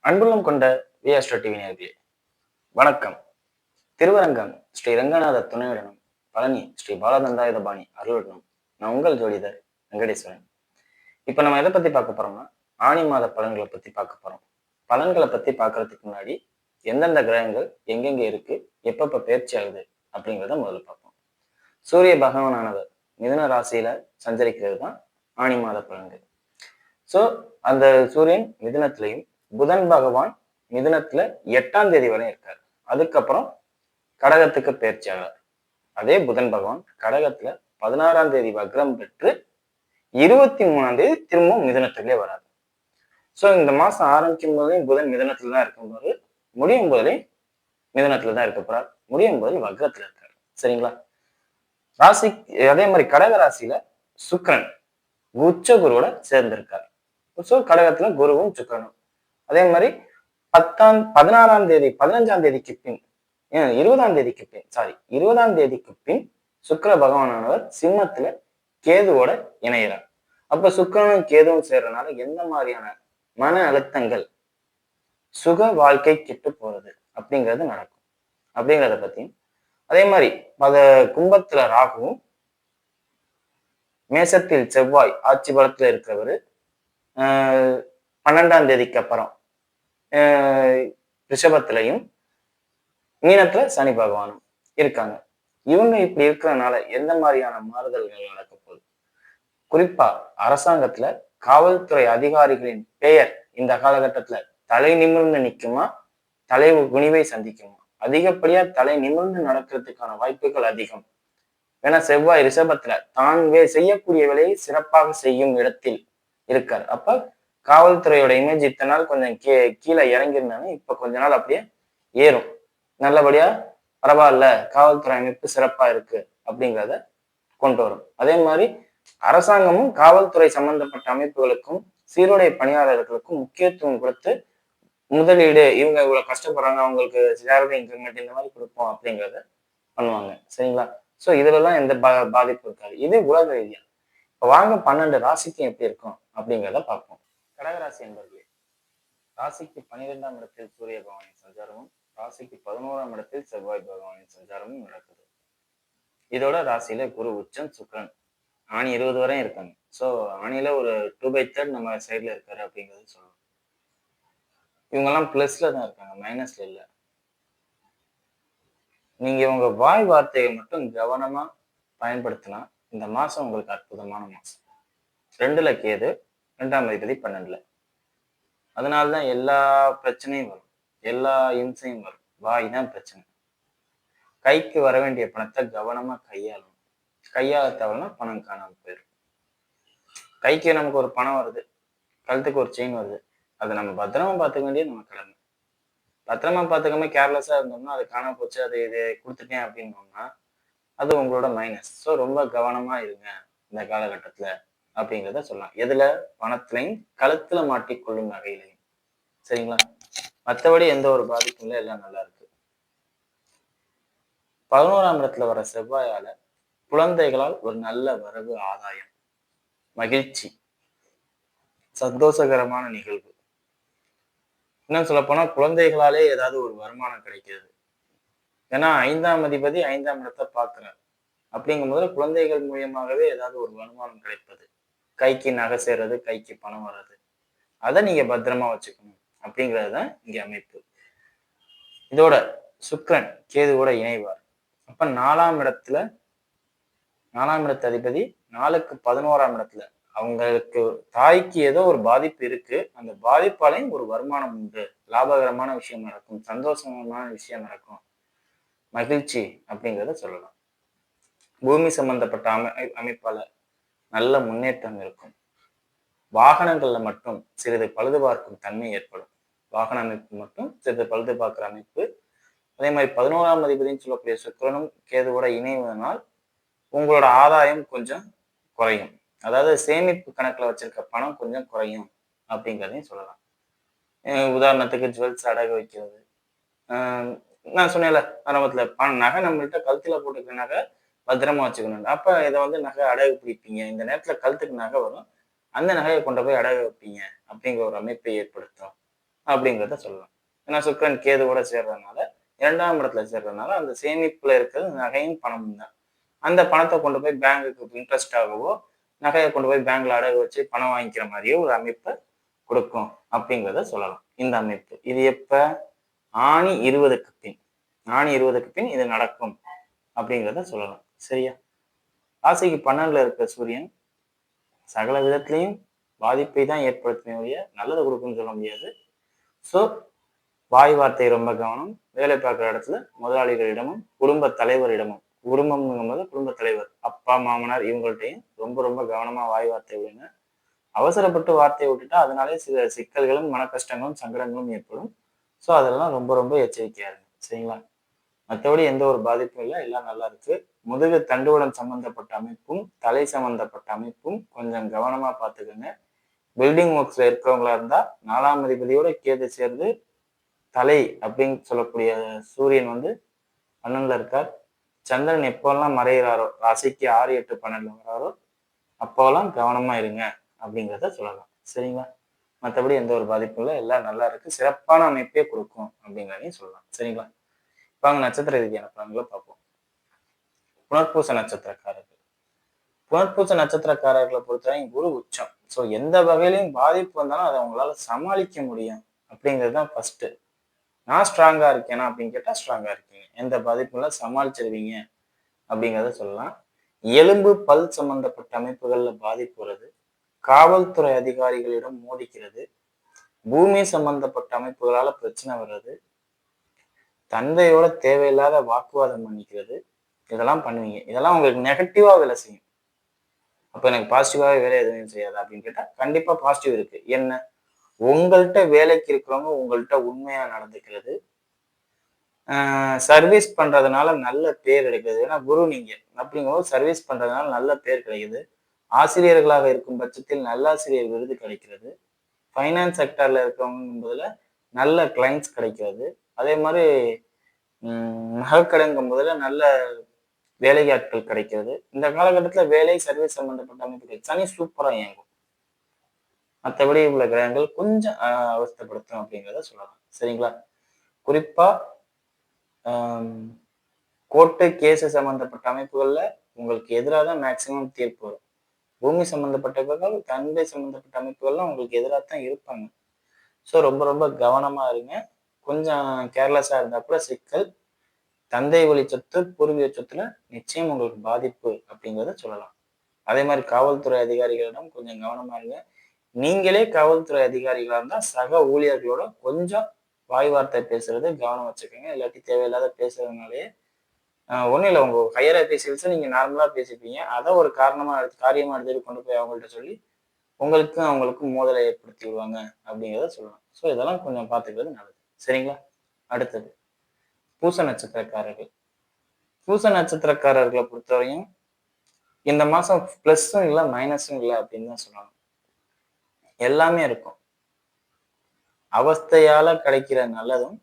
அன்புள்ளம் கொண்ட விஆஸ்ட்ரோ டிவி நேயர்களே வணக்கம். திருவரங்கம் ஸ்ரீ ரங்கநாத துணையுடனும் பழனி ஸ்ரீ பாலதண்டாயுதபாணி அருளுடனும் நான் உங்கள் ஜோதிடர் வெங்கடேஸ்வரன். இப்ப நம்ம எதை பத்தி பார்க்க போறோம்னா ஆணி மாத பலன்களை பத்தி பார்க்க போறோம். பலன்களை பத்தி பார்க்கறதுக்கு முன்னாடி எந்தெந்த கிரகங்கள் எங்கெங்க இருக்கு, எப்பப்ப பயிற்சி ஆகுது அப்படிங்கிறத முதல்ல பார்ப்போம். சூரிய பகவானானவர் மிதுன ராசியில சஞ்சரிக்கிறது தான் ஆணி மாத பலன்கள். சோ அந்த சூரியன் மிதுனத்திலையும் புதன் பகவான் மிதுனத்துல 8ஆம் தேதி வரை இருக்காரு. அதுக்கப்புறம் கடகத்துக்கு பயிற்சி ஆகிறார். அதே புதன் பகவான் கடகத்துல 16ஆம் தேதி வக்ரம் பெற்று 23ஆம் தேதி திரும்பவும் மிதுனத்திலே வராது. சோ இந்த மாசம் ஆரம்பிக்கும் போதே புதன் மிதுனத்துல தான் இருக்கும்போது முடியும் போதே மிதுனத்துல தான் இருக்க போறார். முடியும் போது வக்ரத்துல இருக்காரு. சரிங்களா? ராசி அதே மாதிரி கடக ராசியில சுக்கிரன் உச்ச குருவோட சேர்ந்திருக்கார். சோ கடகத்துல குருவும் சுக்கிரனும். அதே மாதிரி 16ஆம் தேதி 15ஆம் தேதிக்கு பின் 20ஆம் தேதிக்கு பின் 20ஆம் தேதிக்கு பின் சுக்கிர பகவானானவர் சிம்மத்துல கேதுவோட இணைகிறார். அப்ப சுக்கிரனும் கேதுவும் சேர்றதுனால எந்த மாதிரியான மன அழுத்தங்கள், சுக வாழ்க்கை கெட்டு போறது அப்படிங்கிறது நடக்கும் அப்படிங்கிறத பத்தியும், அதே மாதிரி கும்பத்துல ராகுவும் மேசத்தில் செவ்வாய் ஆட்சி பலத்துல இருக்கிறவரு 12ஆம் தேதிக்கு அப்புறம் ரிஷபத்திலையும் மீனத்துல சனி பகவானும் இருக்காங்க. இவங்க இப்படி இருக்கிறதுனால எந்த மாதிரியான மாறுதல்கள் நடக்க போகுது? குறிப்பா அரசாங்கத்துல காவல்துறை அதிகாரிகளின் பெயர் இந்த காலகட்டத்துல தலை நிமிர்ந்து நிக்குமா, தலை குனிவை சந்திக்குமா? அதிகப்படியா தலை நிமிர்ந்து நடக்கிறதுக்கான வாய்ப்புகள் அதிகம். ஏன்னா செவ்வாய் ரிஷபத்துல தான் செய்யக்கூடிய வேலையை சிறப்பாக செய்யும் இடத்தில் இருக்கார். அப்ப காவல்துறையோட இமேஜ் இத்தனை நாள் கொஞ்சம் கீழே இறங்கியிருந்தாலும் இப்ப கொஞ்ச நாள் அப்படியே ஏறும். நல்லபடியா பரவாயில்ல, காவல்துறை அமைப்பு சிறப்பா இருக்கு அப்படிங்கிறத கொண்டு வரும். அதே மாதிரி அரசாங்கமும் காவல்துறை சம்பந்தப்பட்ட அமைப்புகளுக்கும் சீருடை பணியாளர்களுக்கும் முக்கியத்துவம் கொடுத்து முதலீடு, இவங்க இவ்வளவு கஷ்டப்படுறாங்க, அவங்களுக்கு சேலரி இன்கிரிமெண்ட் இந்த மாதிரி கொடுப்போம் அப்படிங்கிறத பண்ணுவாங்க. சரிங்களா? சோ இதுல எந்த பாதிப்பு இருக்காது. இது உலக ரீதியா. இப்ப வாங்க 12 ராசிக்கும் எப்படி இருக்கும் அப்படிங்கிறத பார்ப்போம். கடகராசி என்பர்களே, ராசிக்கு 12ஆம் இடத்தில் சூரிய பகவானின் சஞ்சாரமும் ராசிக்கு 11ஆம் இடத்தில் செவ்வாய் பகவானின் சஞ்சாரமும் நடக்குது. இதோட ராசியில குரு உச்சம் சுக்கிரன் ஆணி 20 வரையும் இருக்காங்க. சோ ஆணியில ஒரு 2/3 நம்ம சைட்ல இருக்காரு அப்படிங்கிறது சொல்லணும். இவங்க எல்லாம் பிளஸ்ல தான் இருக்காங்க, மைனஸ்ல இல்ல. நீங்க உங்க வாய் வார்த்தையை மட்டும் கவனமா பயன்படுத்தினா இந்த மாசம் உங்களுக்கு அற்புதமான மாசம். 2ல கேது, 2ஆம் அதிபதி 12ல. அதனாலதான் எல்லா பிரச்சனையும் வரும், எல்லா இம்சையும் வரும். வாய் தான் பிரச்சனை. கைக்கு வர வேண்டிய பணத்தை கவனமா கையாளணும். கையாள தவறுனா பணம் காணாம போயிடும். கைக்கு நமக்கு ஒரு பணம் வருது, கழுத்துக்கு ஒரு செயின் வருது, அதை நம்ம பத்திரமா பார்த்துக்க வேண்டியது நம்ம கடமை. பத்திரமா பார்த்துக்காம கேர்லெஸ்ஸா இருந்தோம்னா அது காணாம போச்சு, அது இது கொடுத்துட்டேன் அப்படின்னோம்னா அது உங்களோட மைனஸ். ஸோ ரொம்ப கவனமா இருங்க இந்த காலகட்டத்துல அப்படிங்கிறத சொல்லலாம். எதுல? பணத்திலையும் கழுத்துல மாட்டிக்கொள்ளும் வகையிலையும். சரிங்களா? மற்றபடி எந்த ஒரு பாதிப்பும் இல்லை, எல்லாம் நல்லா இருக்கு. 11ஆம் இடத்துல வர செவ்வாயால குழந்தைகளால் ஒரு நல்ல வரவு, ஆதாயம், மகிழ்ச்சி, சந்தோஷகரமான நிகழ்வு. இன்னும் சொல்ல போனா குழந்தைகளாலே ஏதாவது ஒரு வருமானம் கிடைக்கிறது. ஏன்னா 5ஆம் அதிபதி 5ஆம் இடத்தை பார்க்கிறார். அப்படிங்கும் போது குழந்தைகள் மூலியமாகவே ஏதாவது ஒரு வருமானம் கிடைப்பது, கைக்கு நகை சேர்றது, கைக்கு பணம் வர்றது, அதை நீங்க பத்திரமா வச்சுக்கணும் அப்படிங்கிறது தான் இங்க அமைப்பு. இதோட சுக்கிரன் கேதுவோட இணைவார். அப்ப 4ஆம் இடத்து அதிபதி 4க்கு 11ஆம் இடத்துல அவங்களுக்கு தாய்க்கு ஏதோ ஒரு பாதிப்பு இருக்கு. அந்த பாதிப்பாலையும் ஒரு வருமானம் உண்டு, லாபகரமான விஷயம் நடக்கும், சந்தோஷமான விஷயம் நடக்கும், மகிழ்ச்சி அப்படிங்கிறத சொல்லலாம். பூமி சம்பந்தப்பட்ட அமைப்பால நல்ல முன்னேற்றம் இருக்கும். வாகனங்கள்ல மட்டும் சிறிது பழுது பார்க்கும் தன்மை ஏற்படும். வாகன அமைப்பு மட்டும் சிறிது பழுது பார்க்கிற அமைப்பு. அதே மாதிரி 11ஆம் அதிபதினு சொல்லக்கூடிய சுக்கிரனும் கேதுவோட இணைவதனால் உங்களோட ஆதாயம் கொஞ்சம் குறையும். அதாவது சேமிப்பு கணக்குல வச்சிருக்க பணம் கொஞ்சம் குறையும் அப்படிங்கிறதையும் சொல்லலாம். உதாரணத்துக்கு ஜுவல்ஸ் அடகு வைக்கிறது. நான் சொன்னேன்ல ஆரம்பத்துல, நகை நம்மள்கிட்ட கழுத்துல போட்டுக்கிற நகை பத்திரமா வச்சுக்கணும். அப்ப இதை நகை அடகு பிடிப்பீங்க. இந்த நேரத்துல கழுத்துக்கு நகை வரும், அந்த நகையை கொண்டு போய் அடகு வைப்பீங்க அப்படிங்கிற ஒரு அமைப்பை ஏற்படுத்தும். அப்படிங்கிறத சொல்லலாம். ஏன்னா சுக்கிரன் கேது கூட சேர்றதுனால 2ஆம் இடத்துல சேர்றதுனால அந்த சேமிப்புல இருக்கிறது நகையும் பணமும் தான். அந்த பணத்தை கொண்டு போய் பேங்குக்கு இன்ட்ரெஸ்ட் ஆகவோ, நகையை கொண்டு போய் பேங்க்ல அடகு வச்சு பணம் வாங்கிக்கிற மாதிரியே ஒரு அமைப்பை கொடுக்கும் அப்படிங்கிறத சொல்லலாம். இந்த அமைப்பு இது எப்ப ஆணி 20க்கு பின், ஆணி 20க்கு பின் இது நடக்கும் அப்படிங்கிறத சொல்லலாம். சரியா? ராசிக்கு 12ல இருக்க சூரியன் சகல விதத்திலையும் பாதிப்பை தான் ஏற்படுத்தின நல்லதை கொடுக்கும்னு சொல்ல முடியாது. ஸோ வாய் வார்த்தை ரொம்ப கவனம். வேலை பார்க்குற இடத்துல முதலாளிகளிடமும் குடும்ப தலைவரிடமும், குடும்பம்ங்கும்போது குடும்ப தலைவர் அப்பா மாமனார் இவங்கள்ட்டையும் ரொம்ப ரொம்ப கவனமா வாய் வார்த்தை விடுங்க. அவசரப்பட்டு வார்த்தையை விட்டுட்டா அதனாலே சில சிக்கல்களும் மன கஷ்டங்களும் சங்கடங்களும் ஏற்படும். ஸோ அதெல்லாம் ரொம்ப ரொம்ப எச்சரிக்கையா இருங்க. சரிங்களா? மற்றபடி எந்த ஒரு பாதிப்பும் இல்லை, எல்லாம் நல்லா இருக்கு. முதுகு தண்டுவடம் சம்பந்தப்பட்ட அமைப்பும் தலை சம்பந்தப்பட்ட அமைப்பும் கொஞ்சம் கவனமா பார்த்துக்கோங்க. பில்டிங் ஒர்க்ஸ்ல இருக்கிறவங்களா இருந்தா 4ஆம் அதிபதியோட கேது சேர்ந்து தலை அப்படின்னு சொல்லக்கூடிய சூரியன் வந்து 12ல இருக்கார். சந்திரன் எப்போல்லாம் மறைகிறாரோ, ராசிக்கு 6, 8, 12 வராரோ அப்போல்லாம் கவனமா இருங்க அப்படிங்கிறத சொல்லலாம். சரிங்களா? மற்றபடி எந்த ஒரு பாதிப்பும் இல்லை, எல்லாம் நல்லா இருக்கு. சிறப்பான அமைப்பே கொடுக்கும் அப்படிங்கிறதையும் சொல்லலாம். சரிங்களா? வாங்க நட்சத்திர ரீதியான பலன்களை பார்ப்போம். புனர்பூச நட்சத்திரக்காரர்கள். புனர்பூச நட்சத்திரக்காரர்களை பொறுத்தவரை குரு உச்சம். ஸோ எந்த வகையிலையும் பாதிப்பு வந்தாலும் அதை அவங்களால சமாளிக்க முடியும் அப்படிங்கிறது தான் ஃபர்ஸ்ட். நான் ஸ்ட்ராங்கா இருக்கேனா அப்படின்னு கேட்டா ஸ்ட்ராங்கா இருக்கீங்க. எந்த பாதிப்பும் சமாளிச்சிருவீங்க அப்படிங்கிறத சொல்லலாம். எலும்பு பல் சம்பந்தப்பட்ட அமைப்புகள்ல பாதிப்பு வருது. காவல்துறை அதிகாரிகளிடம் மோதிக்கிறது. பூமி சம்பந்தப்பட்ட அமைப்புகளால பிரச்சனை வர்றது. தந்தையோட தேவையில்லாத வாக்குவாதம் பண்ணிக்கிறது. இதெல்லாம் பண்ணுவீங்க. இதெல்லாம் உங்களுக்கு நெகட்டிவா வேலை செய்யும். அப்ப எனக்கு பாசிட்டிவாவே வேலை எதுவும் செய்யாது அப்படின்னு கேட்டா கண்டிப்பா பாசிட்டிவ் இருக்கு. என்ன? உங்கள்கிட்ட வேலைக்கு இருக்கிறவங்க உங்கள்கிட்ட உண்மையா நடந்துக்கிறது. சர்வீஸ் பண்றதுனால நல்ல பேர் கிடைக்குது. ஏன்னா குரு நீங்க அப்படிங்கும்போது சர்வீஸ் பண்றதுனால நல்ல பேர் கிடைக்குது. ஆசிரியர்களாக இருக்கும் பட்சத்தில் நல்லாசிரியர் விருது கிடைக்கிறது. ஃபைனான்ஸ் செக்டர்ல இருக்கிறவங்க நல்ல கிளைண்ட்ஸ் கிடைக்கிறது. அதே மாதிரி நகைக்கடைங்கும் போதுல நல்ல வேலையாட்கள் கிடைக்கிறது. இந்த காலகட்டத்துல வேலை சர்வீஸ் சம்பந்தப்பட்ட அமைப்புகள் சனி சூப்பரா இயங்கும். மற்றபடி உள்ள கிரகங்கள் கொஞ்சம் அவஸ்தப்படுத்தும் அப்படிங்கிறத சொல்லலாம். சரிங்களா? குறிப்பா கோர்ட்டு கேஸ் சம்பந்தப்பட்ட அமைப்புகள்ல உங்களுக்கு எதிராக தான் மேக்சிமம் தீர்ப்பு வரும். பூமி சம்பந்தப்பட்டவர்கள் தந்தை சம்பந்தப்பட்ட அமைப்புகள்லாம் உங்களுக்கு எதிராக தான் இருப்பாங்க. ஸோ ரொம்ப ரொம்ப கவனமா இருங்க. கொஞ்சம் கேர்லெஸ்ஸா இருந்தா கூட சிக்கல். தந்தை வழி சொத்து பூர்வீக சொத்துல நிச்சயம் உங்களுக்கு பாதிப்பு அப்படிங்கிறத சொல்லலாம். அதே மாதிரி காவல்துறை அதிகாரிகளிடம் கொஞ்சம் கவனமா இருங்க. நீங்களே காவல்துறை அதிகாரிகளா இருந்தா சக ஊழியர்களோட கொஞ்சம் வாய் வார்த்தை பேசுறது கவனம் வச்சுக்கோங்க. இல்லாட்டி தேவையில்லாத பேசுறதுனாலே ஒன்றும் இல்லை, உங்க ஹையர் அஃபீஷியல்ஸை நீங்க நார்மலா பேசிப்பீங்க. அதை ஒரு காரியமா எடுத்துட்டு கொண்டு போய் அவங்கள்ட்ட சொல்லி அவங்களுக்கும் மோதலை ஏற்படுத்தி விடுவாங்க அப்படிங்கிறத சொல்லலாம். ஸோ இதெல்லாம் கொஞ்சம் பார்த்துக்கிறது நல்லது. சரிங்களா? அடுத்தது பூச நட்சத்திரக்காரர்கள். பூச நட்சத்திரக்காரர்களை பொறுத்தவரையும் இந்த மாசம் பிளஸ்ஸும் இல்லை மைனஸும் இல்லை அப்படின்னு தான் சொல்லணும். எல்லாமே இருக்கும். அவஸ்தையால கிடைக்கிற நல்லதும்,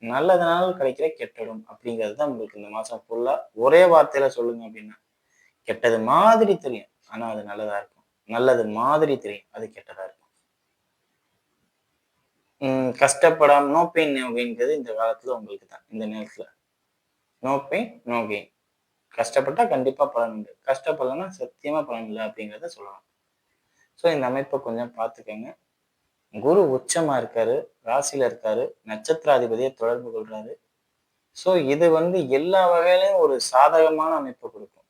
நல்லதுனால கிடைக்கிற கெட்டதும் அப்படிங்கிறது தான் உங்களுக்கு இந்த மாசம் ஃபுல்லா ஒரே வார்த்தையில சொல்லுங்க அப்படின்னா, கெட்டது மாதிரி தெரியும் ஆனா அது நல்லதா இருக்கும். நல்லது மாதிரி தெரியும் அது கெட்டதா இருக்கும். கஷ்டப்படாம நோ பெயின் நோ கெயின்ங்கிறது இந்த காலத்துல உங்களுக்கு தான். இந்த நேரத்துல நோ பெயின் நோ கெயின். கஷ்டப்பட்டா கண்டிப்பா பலன் உண்டு, கஷ்டப்படலன்னா சத்தியமா பலன் இல்லை அப்படிங்கிறத சொல்லலாம். ஸோ இந்த அமைப்பை கொஞ்சம் பார்த்துக்கங்க. குரு உச்சமா இருக்காரு, ராசியில இருக்காரு, நட்சத்திராதிபதியை தொடர்பு கொள்றாரு. ஸோ இது எல்லா வகையிலையும் ஒரு சாதகமான அமைப்பை கொடுக்கும்.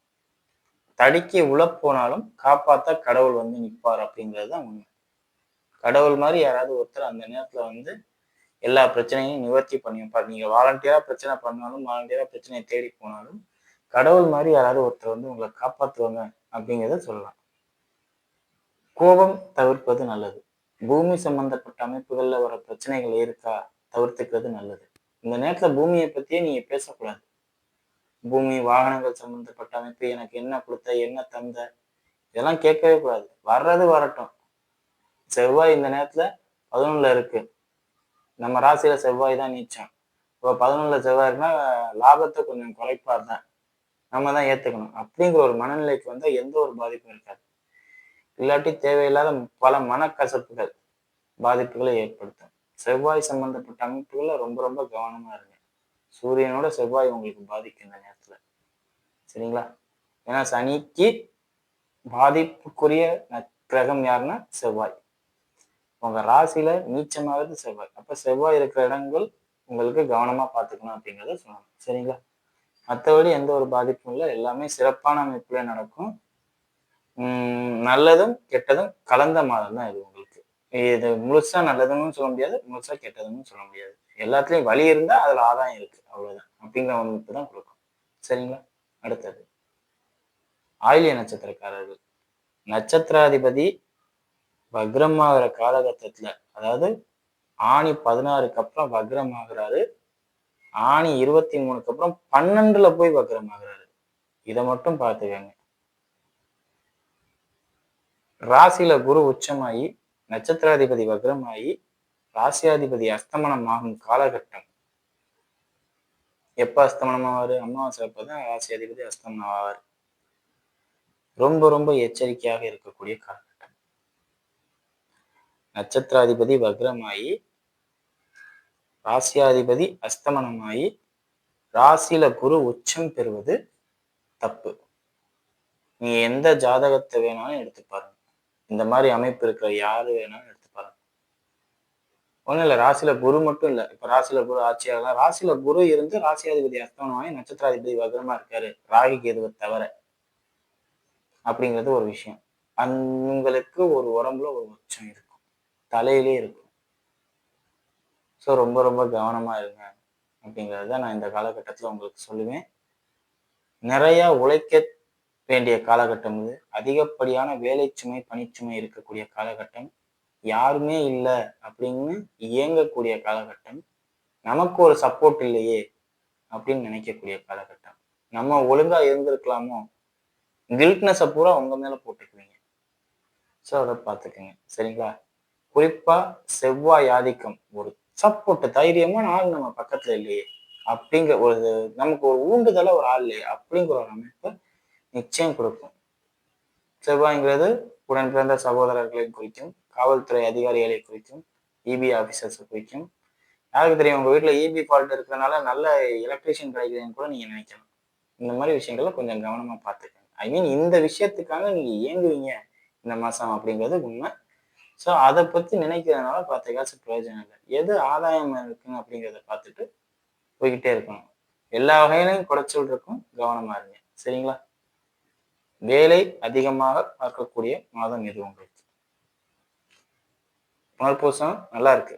தடுக்கி உழப்போனாலும் காப்பாத்த கடவுள் நிற்பார் அப்படிங்கிறது தான் உண்மை. கடவுள் மாதிரி யாராவது ஒருத்தர் அந்த நேரத்துல எல்லா பிரச்சனையும் நிவர்த்தி பண்ணி வைப்பார். நீங்க வாலண்டியரா பிரச்சனை பண்ணாலும், வாலண்டியரா பிரச்சனையை தேடி போனாலும் கடவுள் மாதிரி யாராவது ஒருத்தர் உங்களை காப்பாற்றுவாங்க அப்படிங்கிறத சொல்லலாம். கோபம் தவிர்ப்பது நல்லது. பூமி சம்பந்தப்பட்ட அமைப்புகள்ல வர பிரச்சனைகள் இருக்கா தவிர்த்துக்கிறது நல்லது. இந்த நேரத்துல பூமியை பத்தியே நீங்க பேசக்கூடாது. பூமி வாகனங்கள் சம்பந்தப்பட்ட அமைப்பு, எனக்கு என்ன கொடுத்த என்ன தந்த, இதெல்லாம் கேட்கவே கூடாது. வர்றது வரட்டும். செவ்வாய் இந்த நேரத்துல 11ல இருக்கு. நம்ம ராசியில செவ்வாய் தான் நீச்சம். இப்போ 11ல செவ்வாய் இருக்குன்னா லாபத்தை கொஞ்சம் குறைப்பார் தான், நம்ம தான் ஏத்துக்கணும். அப்படிங்கிற ஒரு மனநிலைக்கு எந்த ஒரு பாதிப்பும் இருக்காது. இல்லாட்டி தேவையில்லாத பல மனக்கசப்புகள் பாதிப்புகளை ஏற்படுத்தும். செவ்வாய் சம்பந்தப்பட்ட அமைப்புகள்ல ரொம்ப ரொம்ப கவனமா இருங்க. சூரியனோட செவ்வாய் உங்களுக்கு பாதிக்கும் இந்த நேரத்துல. சரிங்களா? ஏன்னா சனிக்கு பாதிப்புக்குரிய கிரகம் யாருன்னா செவ்வாய். உங்க ராசியில நீச்சமாவது செவ்வாய். அப்ப செவ்வாய் இருக்கிற இடங்கள் உங்களுக்கு கவனமா பார்த்துக்கணும் அப்படிங்கிறத சொல்லணும். சரிங்களா? மற்றபடி எந்த ஒரு பாதிப்பும் இல்லை. எல்லாமே சிறப்பான அமைப்புல நடக்கும். நல்லதும் கெட்டதும் கலந்த மாதம் தான் இது உங்களுக்கு. இது முழுசா நல்லதுன்னு சொல்ல முடியாது, முழுசா கெட்டதுன்னு சொல்ல முடியாது. எல்லாத்துலயும் வலி இருந்தா அதுல ஆதாயம் இருக்கு. அவ்வளவுதான். அப்படிங்கிற அமைப்பு தான் கொடுக்கும். சரிங்களா? அடுத்தது ஆயில்ய நட்சத்திரக்காரர்கள். நட்சத்திராதிபதி வக்ரமாகிற காலகட்டத்துல, அதாவது ஆணி 16க்கு அப்புறம் வக்ரம் ஆகுறாரு. ஆணி 23க்கு அப்புறம் 12ல போய் வக்ரம் ஆகுறாரு. இதை மட்டும் பார்த்துக்கங்க. ராசியில குரு உச்சமாயி நட்சத்திராதிபதி வக்ரமாயி ராசியாதிபதி அஸ்தமனம் ஆகும் காலகட்டம். எப்ப அஸ்தமனம் ஆவாரு? அமாவாசை அப்பதான் ராசியாதிபதி அஸ்தமனம் ஆவாரு. ரொம்ப ரொம்ப எச்சரிக்கையாக இருக்கக்கூடிய காலகட்டம். நட்சத்திராதிபதி வக்ரமாயி ராசியாதிபதி அஸ்தமனமாயி ராசியில குரு உச்சம் பெறுவது தப்பு. நீங்க எந்த ஜாதகத்தை வேணாலும் எடுத்து பாருங்க. இந்த மாதிரி அமைப்பு இருக்கிற யாரு வேணாலும் எடுத்து பாருங்க. ஒண்ணும் இல்ல, ராசியில குரு மட்டும் இல்ல. இப்ப ராசியில குரு ஆட்சியாகலாம். ராசியில குரு இருந்து ராசியாதிபதி அஸ்தமனமாயி நட்சத்திராதிபதி வக்ரமா இருக்காரு, ராகு கேதுவை தவிர, அப்படிங்கிறது ஒரு விஷயம். உங்களுக்கு ஒரு உடம்புல ஒரு உச்சம் இருக்கும், தலையிலே இருக்கும். ஸோ ரொம்ப ரொம்ப கவனமா இருங்க அப்படிங்கிறத நான் இந்த காலகட்டத்தில் உங்களுக்கு சொல்லுவேன். நிறைய உழைக்க வேண்டிய காலகட்டம் இது. அதிகப்படியான வேலை சுமை பணிச்சுமை இருக்கக்கூடிய காலகட்டம். யாருமே இல்லை அப்படின்னு இயங்கக்கூடிய காலகட்டம். நமக்கு ஒரு சப்போர்ட் இல்லையே அப்படின்னு நினைக்கக்கூடிய காலகட்டம். நம்ம ஒழுங்கா இருந்திருக்கலாமோ, கில்ட்னஸை பூரா உங்க மேல போட்டுக்குவீங்க. ஸோ அதை பார்த்துக்குங்க. சரிங்களா? குறிப்பா செவ்வாய் ஆதிக்கம், ஒரு சப்போர்ட், தைரியமான ஆள் நம்ம பக்கத்துல இல்லையே அப்படிங்கிற ஒரு, நமக்கு ஒரு ஊண்டுதல ஒரு ஆள் இல்லையே அப்படிங்கிற ஒரு அமைப்பை நிச்சயம் கொடுக்கும். செவ்வாய்ங்கிறது உடன் பிறந்த சகோதரர்களை குறிக்கும், காவல்துறை அதிகாரிகளை குறிக்கும், இபி ஆபீசர்ஸை குறிக்கும். யாருக்கு தெரியும், உங்க வீட்டுல இபி ஃபால்ட் இருக்கிறதுனால நல்ல எலக்ட்ரிஷியன் கிடைக்குதுன்னு கூட நீங்க நினைக்கலாம். இந்த மாதிரி விஷயங்களை கொஞ்சம் கவனமா பார்த்துக்கங்க. ஐ மீன் இந்த விஷயத்துக்காக நீங்க இயங்குவீங்க இந்த மாசம் அப்படிங்கிறது உண்மை. ஸோ அதை பத்தி நினைக்கிறதுனால 10 காசு பிரயோஜனம் இல்லை. எது ஆதாயம் இருக்குன்னு அப்படிங்கிறத பார்த்துட்டு போய்கிட்டே இருக்கணும். எல்லா வகையிலையும் குறைச்சல் இருக்கும், கவனமா இருங்க. சரிங்களா? வேலை அதிகமாக பார்க்கக்கூடிய மாதம் இது உங்களுக்கு. புனர்பூசம் நல்லா இருக்கு,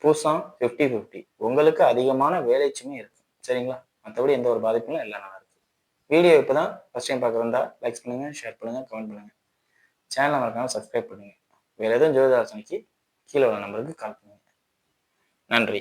பூசம் 50-50. உங்களுக்கு அதிகமான வேலை சுமை இருக்கு. சரிங்களா? மற்றபடி எந்த ஒரு பாதிப்பும் எல்லாம் நல்லா இருக்கு. வீடியோ இப்பதான் ஃபர்ஸ்ட் டைம் பார்க்குறதா லைக் பண்ணுங்க, ஷேர் பண்ணுங்க, கமெண்ட் பண்ணுங்க. சேனலை மறக்காம சப்ஸ்கிரைப் பண்ணுங்க. வேற எதுவும் ஜோதிட ஆலோசனைக்கு கீழே உள்ள நம்பருக்கு கால் பண்ணுங்க. நன்றி.